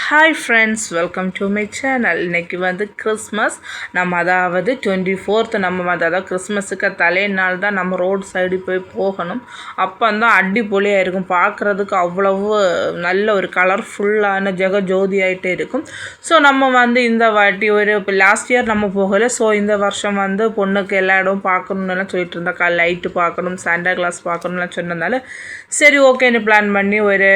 Hi friends, welcome to my channel. இன்றைக்கி Christmas. நம்ம அதாவது 24th நம்ம அதாவது கிறிஸ்மஸுக்கு தலைநாள் தான் நம்ம ரோடு சைடு போய் போகணும். அப்போ தான் அடிப்பொலியாக இருக்கும். பார்க்குறதுக்கு அவ்வளவு நல்ல ஒரு கலர்ஃபுல்லான ஜெகஜோதி ஆகிட்டே இருக்கும். ஸோ நம்ம இந்த வாட்டி இப்போ லாஸ்ட் இயர் நம்ம போகலை. ஸோ இந்த வருஷம் பொண்ணுக்கு எல்லா இடம் பார்க்கணுன்னெல்லாம் சொல்லிட்டு இருந்தா. லைட்டு பார்க்கணும், சாண்டா கிளாஸ் பார்க்கணும்லாம் சொன்னதால சரி ஓகேன்னு பிளான் பண்ணி ஒரு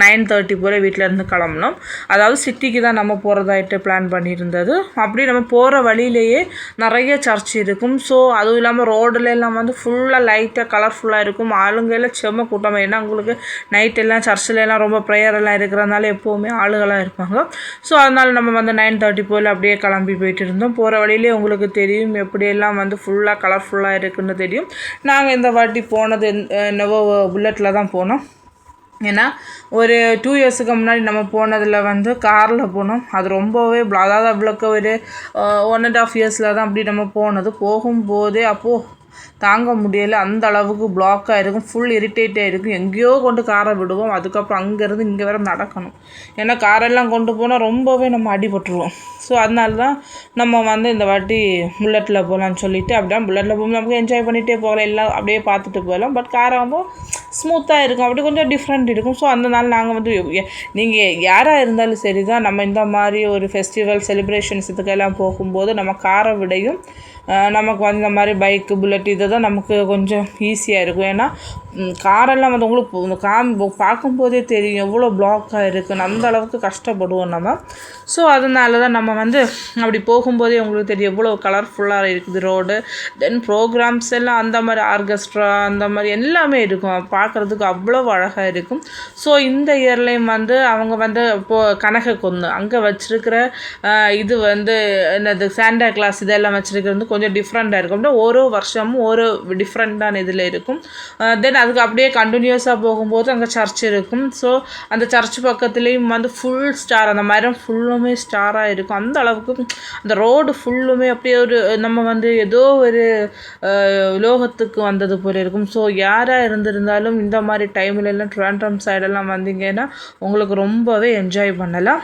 9:30 போல் வீட்டிலேருந்து கிளம்புனோம். அதாவது சிட்டிக்கு தான் நம்ம போகிறதாயிட்டு பிளான் பண்ணியிருந்தது. அப்படி நம்ம போகிற வழியிலேயே நிறைய சர்ச் இருக்கும். ஸோ அதுவும் இல்லாமல் ரோடுலெல்லாம் ஃபுல்லாக லைட்டாக கலர்ஃபுல்லாக இருக்கும். ஆளுங்கெல்லாம் செம்ம கூட்டமாக. ஏன்னா உங்களுக்கு நைட்டெல்லாம் சர்ச்சிலெல்லாம் ரொம்ப ப்ரேயரெல்லாம் இருக்கிறதுனால எப்போவுமே ஆளுகளாக இருப்பாங்க. ஸோ அதனால் நம்ம 9:30 போல் அப்படியே கிளம்பி போயிட்டு இருந்தோம். போகிற வழியிலே உங்களுக்கு தெரியும் எப்படியெல்லாம் ஃபுல்லாக கலர்ஃபுல்லாக இருக்குதுன்னு தெரியும். நாங்கள் இந்த வாட்டி போனது என்னவோ புல்லட்டில் தான் போனோம். ஏன்னா ஒரு 2 இயர்ஸுக்கு முன்னாடி நம்ம போனதில் காரில் போனோம். அது ரொம்பவே அதாவது அவ்வளோக்கு ஒரு 1.5 இயர்ஸில் தான் அப்படி நம்ம போனது. போகும்போதே அப்போது தாங்க முடியலை. அந்த அளவுக்கு பிளாக்காக இருக்கும், ஃபுல் இரிட்டேட்டாக இருக்கும். எங்கேயோ கொண்டு காரை விடுவோம், அதுக்கப்புறம் அங்கேருந்து இங்கே வேறு நடக்கணும். ஏன்னா காரெல்லாம் கொண்டு போனால் ரொம்பவே நம்ம அடிபட்டுருவோம். ஸோ அதனால தான் நம்ம இந்த வாட்டி புல்லட்டில் போகலான்னு சொல்லிவிட்டு அப்படியே புல்லட்டில் போகும்போது நமக்கு என்ஜாய் பண்ணிகிட்டே போகலாம், எல்லாம் அப்படியே பார்த்துட்டு போகலாம். பட் காரை ஸ்மூத்தாக இருக்கும், அப்படி கொஞ்சம் டிஃப்ரெண்ட் இருக்கும். ஸோ அந்த நாள் நாங்கள் நீங்கள் யாராக இருந்தாலும் சரி தான், நம்ம இந்த மாதிரி ஒரு ஃபெஸ்டிவல் செலிப்ரேஷன்ஸ் இதுக்கெல்லாம் போகும்போது நம்ம காரை விடையும் நமக்கு இந்த மாதிரி பைக்கு புல்லட் இதை தான் நமக்கு கொஞ்சம் ஈஸியாக இருக்கும். ஏன்னா காரெல்லாம் உங்களுக்கு பார்க்கும்போதே தெரியும் எவ்வளோ பிளாக்காக இருக்குன்னு. அந்த அளவுக்கு கஷ்டப்படுவோம் நம்ம. ஸோ அதனால தான் நம்ம அப்படி போகும்போதே உங்களுக்கு தெரியும் எவ்வளோ கலர்ஃபுல்லாக இருக்குது ரோடு. தென் ப்ரோக்ராம்ஸ் எல்லாம் அந்த மாதிரி ஆர்கெஸ்ட்ரா அந்த மாதிரி எல்லாமே இருக்கும். பார்க்குறதுக்கு அவ்வளோ அழகாக இருக்கும். ஸோ இந்த இயர்லேயும் அவங்க இப்போது கனகக்குன்னு அங்கே வச்சுருக்கிற இது என்னது சாண்டா கிளாஸ் இதெல்லாம் வச்சுருக்கிறது கொஞ்சம் டிஃப்ரெண்ட்டாக இருக்கும். அப்படின்னா ஒரு வருஷமும் ஒரு டிஃப்ரெண்ட்டான இதில் இருக்கும். தென் அதுக்கு அப்படியே கண்டினியூஸாக போகும்போது அங்கே சர்ச் இருக்கும். ஸோ அந்த சர்ச் பக்கத்துலேயும் ஃபுல் ஸ்டார், அந்த மரம் ஃபுல்லுமே ஸ்டாராக இருக்கும். அந்த அளவுக்கு அந்த ரோடு ஃபுல்லுமே அப்படியே ஒரு நம்ம ஏதோ ஒரு லோகத்துக்கு வந்தது போல இருக்கும். ஸோ யாராக இருந்திருந்தாலும் இந்த மாதிரி டைம்லெல்லாம் ட்ராண்ட்ரம் சைடெல்லாம் வந்தீங்கன்னா உங்களுக்கு ரொம்பவே என்ஜாய் பண்ணலாம்.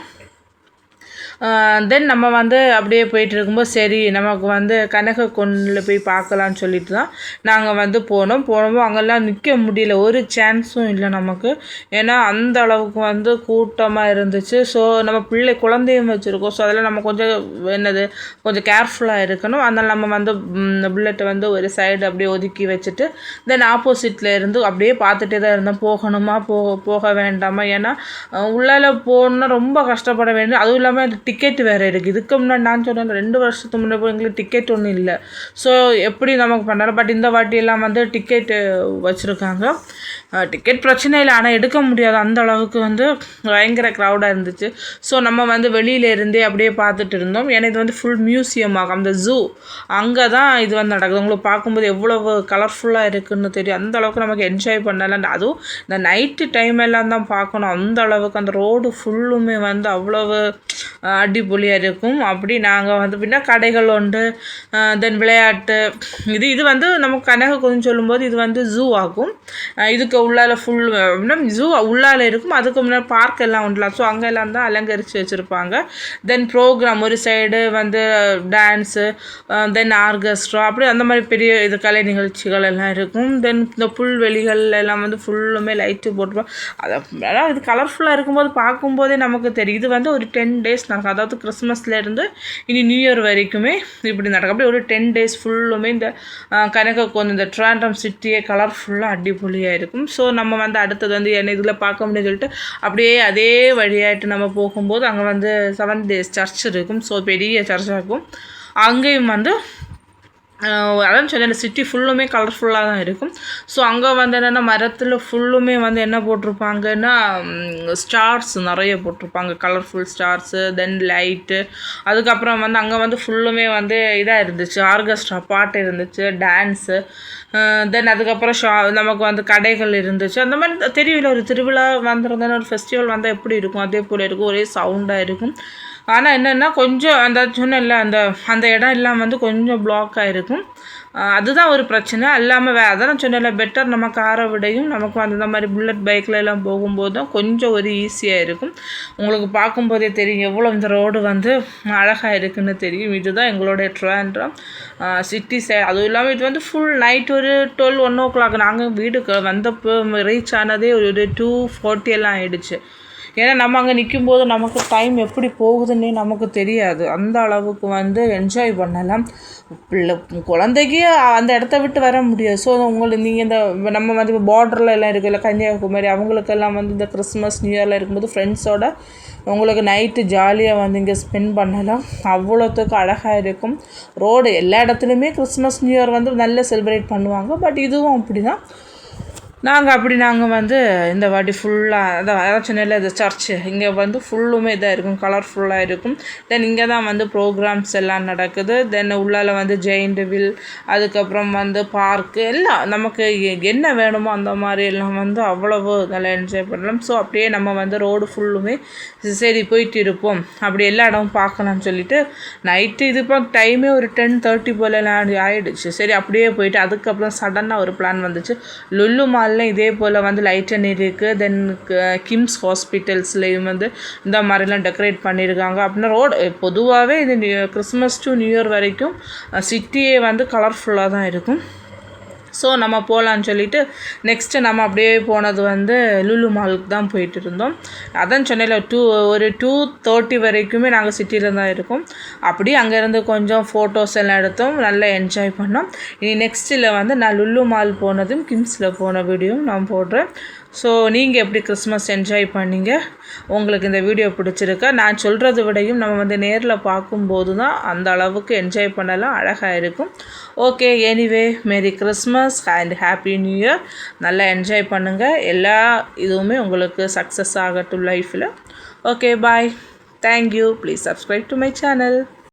தென் நம்ம அப்படியே போயிட்டு இருக்கும்போது சரி நமக்கு கனகக்குன்னில் போய் பார்க்கலான்னு சொல்லிட்டு தான் நாங்கள் போனோம். அங்கெல்லாம் நிற்க முடியல, ஒரு சான்ஸும் இல்லை நமக்கு. ஏன்னா அந்த அளவுக்கு கூட்டமாக இருந்துச்சு. ஸோ நம்ம குழந்தையும் வச்சுருக்கோம். ஸோ அதெல்லாம் நம்ம கொஞ்சம் கேர்ஃபுல்லாக இருக்கணும். அதனால் நம்ம புல்லட்டை ஒரு சைடு அப்படியே ஒதுக்கி வச்சுட்டு தென் ஆப்போசிட்டில் இருந்து அப்படியே பார்த்துட்டே தான் இருந்தோம். போகணுமா போக வேண்டாமா, ஏன்னா உள்ளால போகணுன்னா ரொம்ப கஷ்டப்பட வேண்டும். அதுவும் இல்லாமல் டிக்கெட் வேறு இருக்குது. இதுக்கு முன்னாடி நான் சொன்னேன் 2 வருஷத்துக்கு முன்னாடி எங்களுக்கு டிக்கெட் ஒன்றும் இல்லை. ஸோ எப்படி நமக்கு பண்ணாலும். பட் இந்த வாட்டியெல்லாம் டிக்கெட்டு வச்சுருக்காங்க. டிக்கெட் பிரச்சனை இல்லை, ஆனால் எடுக்க முடியாது. அந்த அளவுக்கு பயங்கர க்ரௌடாக இருந்துச்சு. ஸோ நம்ம வெளியில இருந்தே அப்படியே பார்த்துட்டு இருந்தோம். ஏன்னா இது ஃபுல் மியூசியம் ஆகும், அந்த ஜூ அங்கே தான் இது நடக்குது. உங்களுக்கு பார்க்கும்போது எவ்வளவு கலர்ஃபுல்லாக இருக்குதுன்னு தெரியும். அந்த அளவுக்கு நமக்கு என்ஜாய் பண்ணலாம். அதுவும் இந்த நைட்டு டைம் எல்லாம் தான் பார்க்கணும். அந்த அளவுக்கு அந்த ரோடு ஃபுல்லுமே அவ்வளவு அடிப்பொலியாக இருக்கும். அப்படி நாங்கள் பின்னா கடைகள் உண்டு, தென் விளையாட்டு இது நமக்கு கனகக்குன்னு சொல்லும்போது இது ஜூ ஆகும். இதுக்கு உள்ளால ஃபுல் ஜூ உள்ளால இருக்கும். அதுக்கு முன்னாடி பார்க் எல்லாம் உண்டுலாம். ஸோ அங்கெல்லாம் தான் அலங்கரித்து வச்சுருப்பாங்க. தென் ப்ரோக்ராம் ஒரு சைடு டான்ஸு, தென் ஆர்கெஸ்ட்ரா, அப்படி அந்த மாதிரி பெரிய இது கலை நிகழ்ச்சிகள் எல்லாம் இருக்கும். தென் இந்த புல்வெளிகள் எல்லாம் ஃபுல்லுமே லைட்டு போட்டுருப்போம். அதான் இது கலர்ஃபுல்லாக இருக்கும்போது பார்க்கும்போதே நமக்கு தெரியும். இது ஒரு 10 days நடக்கும். அதாவது கிறிஸ்மஸ்லேருந்து இனி நியூ இயர் வரைக்குமே இப்படி நடக்கும். அப்படி ஒரு 10 days ஃபுல்லுமே இந்த கனகக்குன்னு இந்த ட்ராண்ட்ரம் சிட்டியே கலர்ஃபுல்லாக அடிப்பொலியாக இருக்கும். ஸோ நம்ம அடுத்தது என்ன இதில் பார்க்க முடியும்னு சொல்லிட்டு அப்படியே அதே வழியாகிட்டு நம்ம போகும்போது அங்கே 7 days சர்ச் இருக்கும். ஸோ பெரிய சர்ச்சாக இருக்கும். அங்கேயும் அதான் சொன்னேன் சிட்டி ஃபுல்லுமே கலர்ஃபுல்லாக தான் இருக்கும். ஸோ அங்கே என்னென்னா மரத்தில் ஃபுல்லுமே என்ன போட்டிருப்பாங்கன்னா ஸ்டார்ஸ் நிறைய போட்டிருப்பாங்க, கலர்ஃபுல் ஸ்டார்ஸு, தென் லைட்டு. அதுக்கப்புறம் அங்கே ஃபுல்லுமே இதாக இருந்துச்சு, ஆர்கெஸ்ட்ரா பாட்டு இருந்துச்சு, டான்ஸு. தென் அதுக்கப்புறம் நமக்கு கடைகள் இருந்துச்சு. அந்த மாதிரி தெரியல, ஒரு திருவிழா வந்திருந்தேன்னா ஒரு ஃபெஸ்டிவல் எப்படி இருக்கும் அதே போல் இருக்கும். ஒரே சவுண்டாக இருக்கும். ஆனால் என்னென்னா கொஞ்சம் அந்த சொன்னேன்ல அந்த இடம் எல்லாம் வந்து கொஞ்சம் பிளாக் ஆகிருக்கும். அதுதான் ஒரு பிரச்சனை. இல்லாமல் அதான் சொன்னேன்ல, பெட்டர் நம்ம காரை விடையும் நமக்கு அந்த மாதிரி புல்லட் பைக்கில் எல்லாம் போகும்போது தான் கொஞ்சம் ஒரு ஈஸியாக இருக்கும். உங்களுக்கு பார்க்கும்போதே தெரியும் எவ்வளோ இந்த ரோடு வந்து அழகாக இருக்குதுன்னு தெரியும். இதுதான் எங்களுடைய ட்ரிவாண்ட்ரம் சிட்டி சைடு. அதுவும் இல்லாமல் இது வந்து ஃபுல் நைட் ஒரு 1 o'clock நாங்கள் வீடுக்கு வந்தப்போ ரீச் ஆனதே ஒரு 2:40 எல்லாம் ஆகிடுச்சு. ஏன்னா நம்ம அங்கே நிற்கும்போது நமக்கு டைம் எப்படி போகுதுன்னே நமக்கு தெரியாது. அந்த அளவுக்கு வந்து என்ஜாய் பண்ணலாம். குழந்தைக்கு அந்த இடத்த விட்டு வர முடியாது. ஸோ உங்களுக்கு நீங்கள் இந்த நம்ம வந்து பார்டரில் எல்லாம் இருக்குல்ல கன்னியாகுமரி, அவங்களுக்கெல்லாம் வந்து இந்த கிறிஸ்மஸ் நியூ இயரில் இருக்கும்போது ஃப்ரெண்ட்ஸோட உங்களுக்கு நைட்டு ஜாலியாக வந்து இங்கே ஸ்பெண்ட் பண்ணலாம். அவ்வளோத்துக்கு அழகாக இருக்கும். ரோடு எல்லா இடத்துலையுமே கிறிஸ்மஸ் நியூ இயர் வந்து நல்லா செலிப்ரேட் பண்ணுவாங்க. பட் இதுவும் அப்படி தான். நாங்கள் வந்து இந்த வாட்டி ஃபுல்லாக அதான் சொன்னேன்ல, இது சர்ச்சு இங்கே வந்து ஃபுல்லுமே இதாக இருக்கும், கலர்ஃபுல்லாக இருக்கும். தென் இங்கே தான் வந்து ப்ரோக்ராம்ஸ் எல்லாம் நடக்குது. தென் உள்ளால் வந்து ஜெயிண்ட் வில், அதுக்கப்புறம் வந்து பார்க்கு எல்லாம் நமக்கு என்ன வேணுமோ அந்த மாதிரி எல்லாம் வந்து அவ்வளவு நல்லா என்ஜாய் பண்ணலாம். ஸோ அப்படியே நம்ம வந்து ரோடு ஃபுல்லுமே சரி போயிட்டு இருப்போம், அப்படி எல்லா இடமும் பார்க்கலாம்னு சொல்லிட்டு நைட்டு இது இப்போ டைமே ஒரு 10:30 போலலாம் ஆகிடுச்சு. சரி அப்படியே போயிட்டு அதுக்கப்புறம் சடனாக ஒரு பிளான் வந்துச்சு. லுல்லு மாலில் இதே போல் வந்து லைட்டன் இருக்குது. தென் கிம்ஸ் ஹாஸ்பிட்டல்ஸ்லேயும் வந்து இந்த மாதிரிலாம் டெக்கரேட் பண்ணியிருக்காங்க. அப்படின்னா ரோடு பொதுவாகவே இது கிறிஸ்மஸ் டு நியூ இயர் வரைக்கும் சிட்டியே வந்து கலர்ஃபுல்லாக தான் இருக்கும். ஸோ நம்ம போகலான்னு சொல்லிவிட்டு நெக்ஸ்ட்டு நம்ம அப்படியே போனது வந்து லுலு மாலுக்கு தான் போயிட்டு இருந்தோம். அதான் சொன்னேன்ல ஒரு 2:30 வரைக்குமே நாங்கள் சிட்டியில் தான் இருக்கோம். அப்படியே அங்கேருந்து கொஞ்சம் ஃபோட்டோஸ் எல்லாம் எடுத்தோம், நல்லா என்ஜாய் பண்ணோம். இனி நெக்ஸ்ட்டில் வந்து நான் லுலு மால் போனதும் கிம்ஸில் போன வீடியோவும் நான் போடுறேன். ஸோ நீங்கள் எப்படி கிறிஸ்மஸ் என்ஜாய் பண்ணீங்க, உங்களுக்கு இந்த வீடியோ பிடிச்சிருக்கா? நான் சொல்கிறத விடையும் நம்ம வந்து நேரில் பார்க்கும்போது தான் அந்த அளவுக்கு என்ஜாய் பண்ணலாம், அழகாக இருக்கும். Okay, anyway merry Christmas and happy new year. நல்லா என்ஜாய் பண்ணுங்கள். எல்லா இதுவுமே உங்களுக்கு சக்ஸஸ் ஆகட்டும் லைஃப்பில். Okay, bye. Thank you. Please subscribe to my channel.